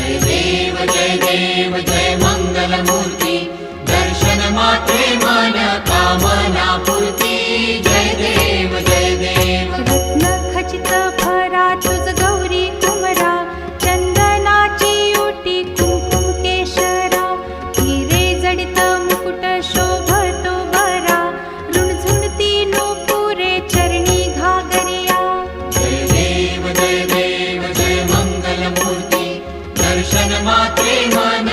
जय देव जय मंगलमूर्ती, दर्शन मात्रे मन कामना पूर्ती। जय देव जय देव। रत्न खचित भरा तुझ गौरी कुमरा, चंदनाची ओटी कुंकुम केशरा, हिरे जडित मुकुट शोभतो बरा, रुणझुणती नूपुरे चरणी घागरिया। जय देव जय मंगलमूर्ती, दर्शन मात्रे मन